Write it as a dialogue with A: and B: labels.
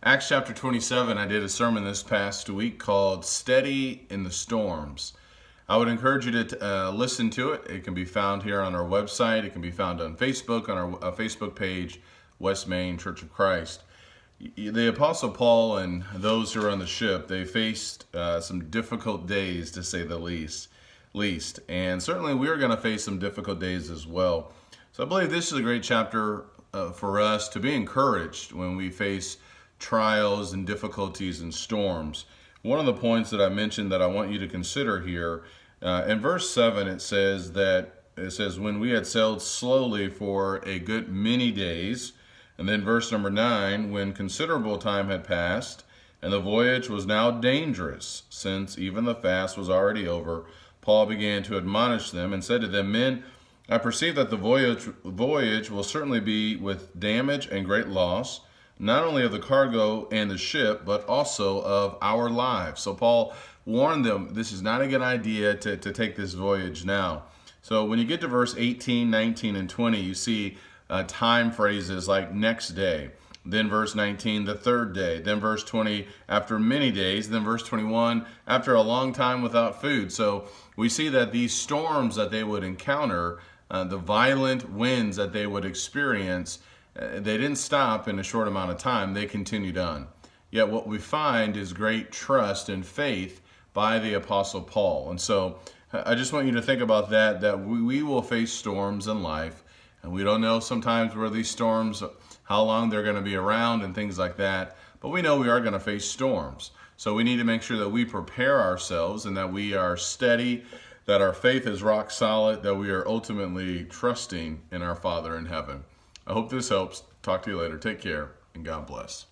A: Acts chapter 27, I did a sermon this past week called Steady in the Storms. I would encourage you to listen to it. It can be found here on our website. It can be found on Facebook, on our Facebook page, West Main Church of Christ. The Apostle Paul and those who are on the ship, they faced some difficult days, to say the least. And certainly we are going to face some difficult days as well. So I believe this is a great chapter for us to be encouraged when we face trials and difficulties and storms. One of the points that I mentioned that I want you to consider here, in verse 7 it says, when we had sailed slowly for a good many days. And then verse number 9, when considerable time had passed, and the voyage was now dangerous, since even the fast was already over, Paul began to admonish them and said to them, Men, I perceive that the voyage will certainly be with damage and great loss, not only of the cargo and the ship, but also of our lives. So Paul warned them, this is not a good idea to take this voyage now. So when you get to verse 18, 19, and 20, you see time phrases like next day. Then verse 19, the third day. Then verse 20, after many days. Then verse 21, after a long time without food. So we see that these storms that they would encounter, the violent winds that they would experience, they didn't stop in a short amount of time. They continued on. Yet what we find is great trust and faith by the Apostle Paul. And so I just want you to think about that we will face storms in life. And we don't know sometimes where these storms, how long they're going to be around and things like that. But we know we are going to face storms. So we need to make sure that we prepare ourselves and that we are steady, that our faith is rock solid, that we are ultimately trusting in our Father in heaven. I hope this helps. Talk to you later. Take care, and God bless.